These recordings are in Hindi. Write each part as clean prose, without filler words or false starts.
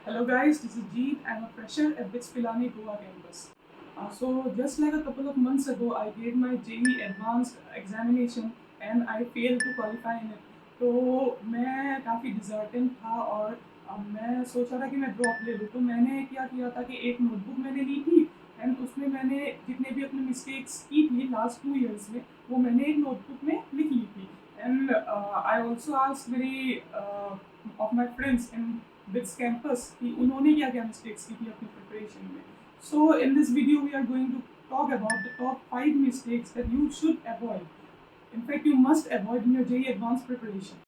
Hello guys, this is Jeet. I'm a fresher at BITS Pilani Goa campus. So just like a couple of months ago, I gave my JEE advanced examination and I failed to qualify in it. तो मैं काफ़ी डिजर्टिंग था और मैं सोचा था कि मैं ड्रॉप ले लूँ। तो मैंने क्या किया था कि एक नोटबुक मैंने ली थी एंड उसमें मैंने जितने भी अपने मिस्टेक्स की थी लास्ट 2 years में वो मैंने एक नोटबुक में लिख ली थी। एंड आई ऑल्सो आस्क्ड मेरी of my friends in bits campus कि उन्होंने क्या क्या मिस्टेक्स की थी अपनी प्रिपरेशन में। So in this video we are going to talk about the top 5 mistakes that you should avoid. In fact, you must avoid in your JEE advanced preparation.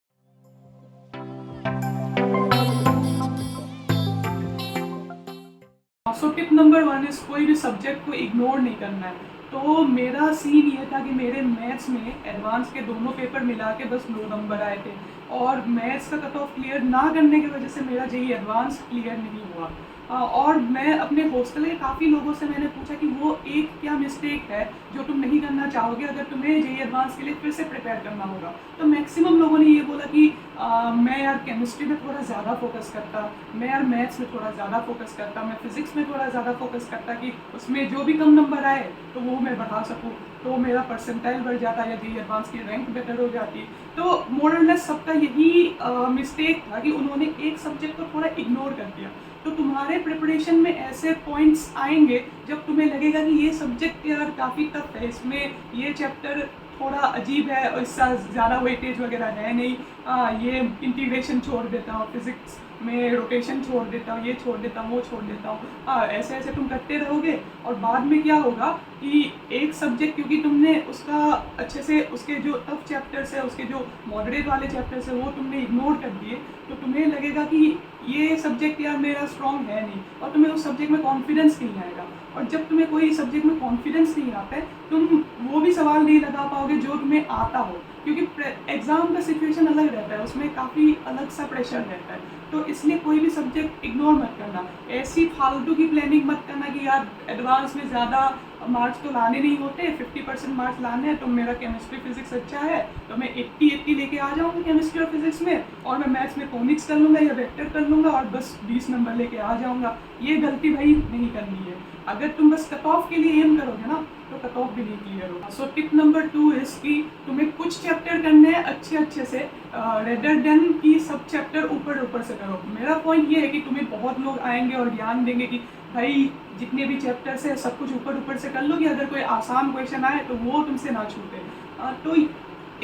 So tip number 1 is कोई भी सब्जेक्ट को इग्नोर नहीं करना है। तो मेरा सीन ये था कि मेरे मैथ्स में एडवांस के दोनों पेपर मिला के बस 9 नंबर आए थे और मैथ्स का कट ऑफ क्लियर ना करने की वजह से मेरा जेईई एडवांस क्लियर नहीं हुआ। और मैं अपने हॉस्टल के काफ़ी लोगों से मैंने पूछा कि वो एक क्या मिस्टेक है जो तुम नहीं करना चाहोगे अगर तुम्हें जेईई एडवांस के लिए फिर से प्रिपेयर करना होगा। तो मैक्सिमम लोगों ने ये बोला कि मैं यार केमिस्ट्री में थोड़ा ज़्यादा फोकस करता, मैं यार मैथ्स में थोड़ा ज़्यादा फोकस करता, मैं फिजिक्स में थोड़ा ज़्यादा फोकस करता कि उसमें जो भी कम नंबर आए तो वो मैं बढ़ा सकूँ, तो मेरा परसेंटाइल बढ़ जाता या जेईई एडवांस की रैंक बेटर हो जाती। तो मोरलेस सबका यही मिस्टेक था कि उन्होंने एक सब्जेक्ट को थोड़ा इग्नोर कर दिया। तो तुम्हारे प्रिपरेशन में ऐसे पॉइंट्स आएंगे जब तुम्हें लगेगा कि ये सब्जेक्ट यार काफ़ी टफ है, इसमें ये चैप्टर थोड़ा अजीब है और इसका ज़्यादा वेटेज वगैरह है नहीं, ये इंटीग्रेशन छोड़ देता हूँ, फिजिक्स में रोटेशन छोड़ देता हूँ, ये छोड़ देता हूँ, वो छोड़ देता हूँ। ऐसे ऐसे तुम करते रहोगे और बाद में क्या होगा कि एक सब्जेक्ट क्योंकि तुमने उसका अच्छे से उसके जो टफ चैप्टर्स है, उसके जो मॉडरेट वाले चैप्टर्स है वो तुमने इग्नोर कर दिए, तो तुम्हें लगेगा कि ये सब्जेक्ट यार मेरा स्ट्रॉन्ग है नहीं और तुम्हें उस सब्जेक्ट में कॉन्फिडेंस नहीं आएगा। और जब तुम्हें कोई सब्जेक्ट में कॉन्फिडेंस नहीं आता है तुम वो भी सवाल नहीं लगा पाओगे जो तुम्हें आता हो, क्योंकि एग्ज़ाम का सिचुएशन अलग रहता है, उसमें काफ़ी अलग सा प्रेशर रहता है। तो इसलिए कोई भी सब्जेक्ट इग्नोर मत करना, ऐसी फालतू की प्लानिंग मत करना कि यार एडवांस में ज़्यादा मार्क्स तो लाने नहीं होते, 50% मार्क्स लाने हैं, तो मेरा केमिस्ट्री फिजिक्स अच्छा है तो मैं 80 लेके आ जाऊँगा केमिस्ट्री और फिजिक्स में और मैं मैथ्स में कॉनिक्स कर लूँगा या वेक्टर कर लूँगा और बस 20 नंबर लेके आ जाऊँगा। ये गलती भाई नहीं करनी है। अगर तुम बस कट ऑफ के लिए एम करोगे ना तो कट ऑफ भी नहीं क्लियर होगा। सो टिप नंबर 2 इज कि तुम्हें कुछ चैप्टर करने हैं अच्छे से रेदर देन कि सब चैप्टर ऊपर से करो। मेरा पॉइंट ये है कि तुम्हें बहुत लोग आएंगे और ज्ञान देंगे कि भाई जितने भी चैप्टर्स है सब कुछ ऊपर से कर लो कि अगर कोई आसान क्वेश्चन आए तो वो तुमसे ना छूटे। तो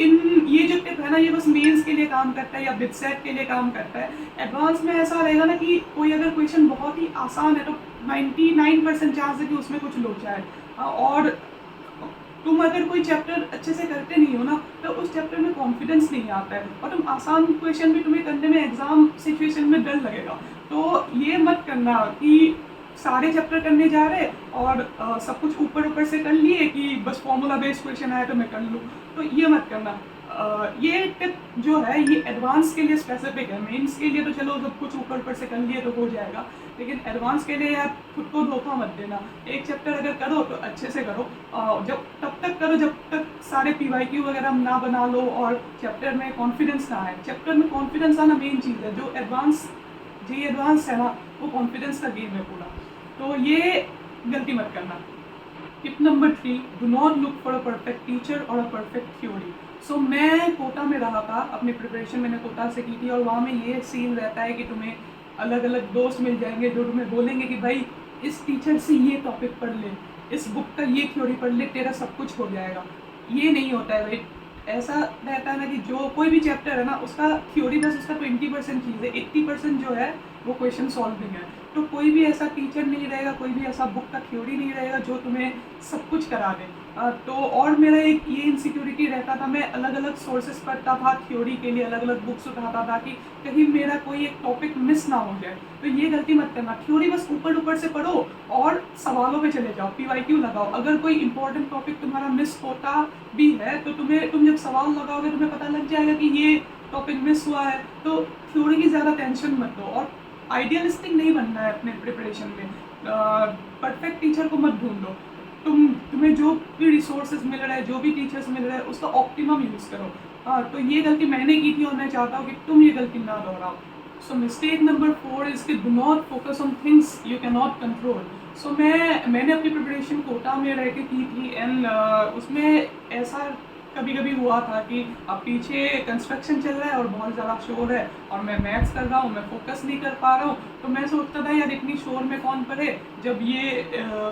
इन ये जो टिप है ना ये बस मेंस के लिए काम करता है या बिटसेट के लिए काम करता है। एडवांस में ऐसा रहेगा ना कि कोई अगर क्वेश्चन बहुत ही आसान है तो 99% चांस है कि उसमें कुछ लोचा है, और तुम अगर कोई चैप्टर अच्छे से करते नहीं हो ना तो उस चैप्टर में कॉन्फिडेंस नहीं आता है और तुम आसान क्वेश्चन भी तुम्हें करने में एग्जाम सिचुएशन में डर लगेगा। तो ये मत करना कि सारे चैप्टर करने जा रहे और सब कुछ ऊपर से कर लिए कि बस फॉर्मूला बेस्ड क्वेश्चन आया तो मैं कर लूँ, तो ये मत करना। ये टिप जो है ये एडवांस के लिए स्पेसिफिक है, मेंस के लिए तो चलो सब कुछ ऊपर से कर लिए तो हो जाएगा, लेकिन एडवांस के लिए यार खुद को धोखा मत देना। एक चैप्टर अगर करो तो अच्छे से करो, जब तब तक करो जब तक सारे PYQ वगैरह ना बना लो और चैप्टर में कॉन्फिडेंस ना आए। चैप्टर में कॉन्फिडेंस आना मेन चीज़ है, जो एडवांस है ना वो कॉन्फिडेंस का गेम है पूरा, तो ये गलती मत करना। Tip number 3, do not look for a perfect teacher और अ परफेक्ट थ्योरी। सो मैं कोटा में रहा था, अपनी प्रिपरेशन मैंने कोटा से की थी और वहाँ में ये सीन रहता है कि तुम्हें अलग अलग दोस्त मिल जाएंगे जो तुम्हें बोलेंगे कि भाई इस टीचर से ये टॉपिक पढ़ ले, इस बुक का ये थ्योरी पढ़ ले, तेरा सब कुछ हो जाएगा। ये नहीं होता है भाई। ऐसा रहता है ना कि जो कोई भी चैप्टर है ना उसका थ्योरी बस उसका 20% चीज़ है, 80% जो है वो क्वेश्चन सॉल्विंग है। तो कोई भी ऐसा टीचर नहीं रहेगा, कोई भी ऐसा बुक का थ्योरी नहीं रहेगा जो तुम्हें सब कुछ करा दे। तो और मेरा एक ये इनसिक्योरिटी रहता था, मैं अलग अलग सोर्सेज पढ़ता था थ्योरी के लिए, अलग अलग बुक्स उठाता था कि कहीं मेरा कोई एक टॉपिक मिस ना हो जाए। तो ये गलती मत करना, थ्योरी बस ऊपर से पढ़ो और सवालों पे चले जाओ, PYQ लगाओ। अगर कोई इंपॉर्टेंट टॉपिक तुम्हारा मिस होता भी है तो तुम जब सवाल लगाओगे तुम्हें पता लग जाएगा कि ये टॉपिक मिस हुआ है। तो थ्योरी की ज़्यादा टेंशन मत लो और आइडियलिस्टिक नहीं बनना है अपने प्रिपरेशन में। परफेक्ट टीचर को मत ढूंढो, तुम्हें जो भी रिसोर्सेज मिल रहा है, जो भी टीचर्स मिल रहा है उसका ऑप्टिमम यूज़ करो। तो ये गलती मैंने की थी और मैं चाहता हूँ कि तुम ये गलती ना दोहराओ। सो मिस्टेक नंबर 4 इज कि do not focus on things you can not control. So मैंने अपनी प्रिपरेशन कोटा में रह के की थी एंड उसमें ऐसा कभी कभी हुआ था कि अब पीछे कंस्ट्रक्शन चल रहा है और बहुत ज़्यादा शोर है और मैं मैथ्स कर रहा हूँ, मैं फोकस नहीं कर पा रहा हूँ, तो मैं सोचता था यार इतनी शोर में कौन पढ़े, जब ये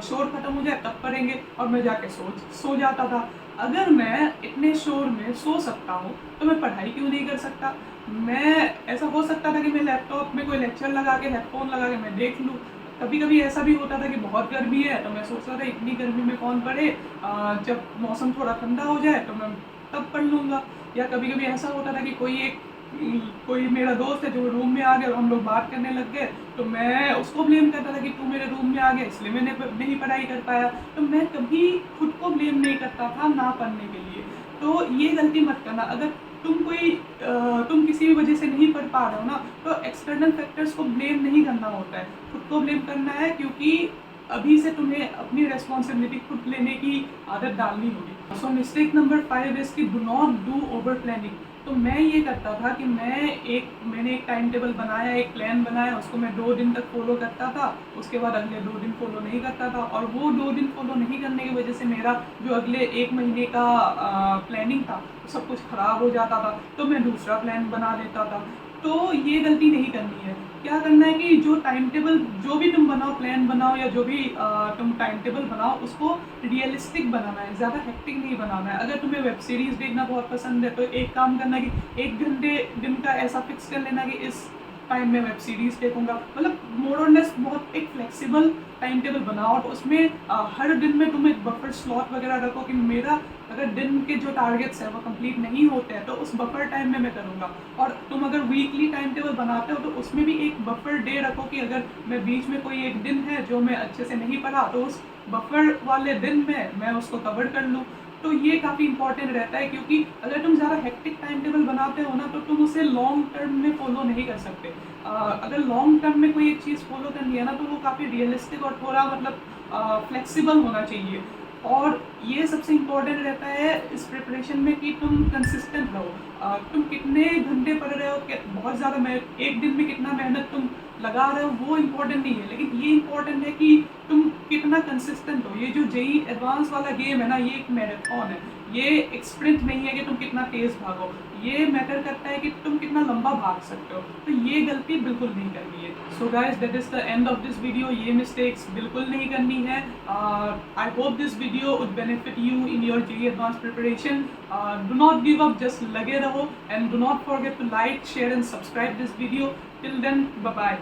शोर खत्म हो जाए तब पढ़ेंगे, और मैं जाके सो जाता था। अगर मैं इतने शोर में सो सकता हूँ तो मैं पढ़ाई क्यों नहीं कर सकता। मैं ऐसा हो सकता था कि मैं लैपटॉप में कोई लेक्चर लगा के हेडफोन लगा के मैं देख लूँ। कभी कभी ऐसा भी होता था कि बहुत गर्मी है तो मैं सोचता था इतनी गर्मी में कौन पढ़े, जब मौसम थोड़ा ठंडा हो जाए तो मैं तब पढ़ लूँगा। या कभी कभी ऐसा होता था कि कोई मेरा दोस्त है जो रूम में आ गया और हम लोग बात करने लग गए, तो मैं उसको ब्लेम करता था कि तू मेरे रूम में आ गया इसलिए मैंने नहीं पढ़ाई कर पाया। तो मैं कभी खुद को ब्लेम नहीं करता था ना पढ़ने के लिए। तो ये गलती मत करना। अगर तुम किसी भी वजह से नहीं पढ़ पा रहे हो ना, तो एक्सटर्नल फैक्टर्स को ब्लेम नहीं करना होता है, खुद को ब्लेम करना है, क्योंकि अभी से तुम्हें अपनी रेस्पॉन्सिबिलिटी खुद लेने की आदत डालनी होगी। सो मिस्टेक नंबर 5 इज कि do not do over planning. तो मैं ये करता था कि मैंने एक टाइम टेबल बनाया, एक प्लान बनाया, उसको मैं 2 दिन तक फॉलो करता था, उसके बाद अगले 2 दिन फॉलो नहीं करता था, और वो 2 दिन फॉलो नहीं करने की वजह से मेरा जो अगले 1 महीने का प्लानिंग था सब कुछ ख़राब हो जाता था, तो मैं दूसरा प्लान बना लेता था। तो ये गलती नहीं करनी है। क्या करना है कि जो टाइम टेबल जो भी तुम बनाओ, प्लान बनाओ या जो भी तुम टाइम टेबल बनाओ, उसको रियलिस्टिक बनाना है, ज़्यादा हेक्टिक नहीं बनाना है। अगर तुम्हें वेब सीरीज़ देखना बहुत पसंद है तो एक काम करना कि 1 घंटे दिन का ऐसा फिक्स कर लेना कि इस टाइम में वेब सीरीज़ देखूंगा। मतलब मोर और लेस बहुत एक फ्लेक्सिबल टाइम टेबल बनाओ, और उसमें हर दिन में तुम एक बफर स्लॉट वगैरह रखो कि मेरा अगर दिन के जो टारगेट्स है वो कंप्लीट नहीं होते हैं तो उस बफर टाइम में मैं करूँगा। और तुम अगर वीकली टाइम टेबल बनाते हो तो उसमें भी एक बफर डे रखो कि अगर मैं बीच में कोई एक दिन है जो मैं अच्छे से नहीं पढ़ा तो उस बफर वाले दिन में मैं उसको कवर कर लूँ। तो ये काफ़ी इंपॉर्टेंट रहता है, क्योंकि अगर तुम ज़्यादा हेक्टिक टाइम टेबल बनाते हो ना तो तुम उसे लॉन्ग टर्म में फॉलो नहीं कर सकते। अगर लॉन्ग टर्म में कोई एक चीज़ फॉलो करनी है ना तो वो काफ़ी रियलिस्टिक और थोड़ा मतलब फ्लेक्सिबल होना चाहिए। और ये सबसे इम्पोर्टेंट रहता है इस प्रिपरेशन में कि तुम कंसिस्टेंट रहो। तुम कितने घंटे पढ़ रहे हो, बहुत ज़्यादा एक दिन में कितना मेहनत तुम लगा रहे हो वो इम्पोर्टेंट नहीं है, लेकिन ये इम्पोर्टेंट है कि तुम कितना कंसिस्टेंट हो। ये जो जेईई एडवांस वाला गेम है ना, ये एक मैराथन है, ये एक स्प्रिंट नहीं है कि तुम कितना तेज़ भागो। ये मैटर करता है कि तुम कितना लंबा भाग सकते हो। तो ये गलती बिल्कुल नहीं करनी है। So guys, that is the end of this video. ये मिस्टेक्स बिल्कुल नहीं करनी है। I hope this video would benefit you in your JEE advance preparation. Do not give up, just लगे रहो, and do not forget to like, share and subscribe this video. Till then, bye bye.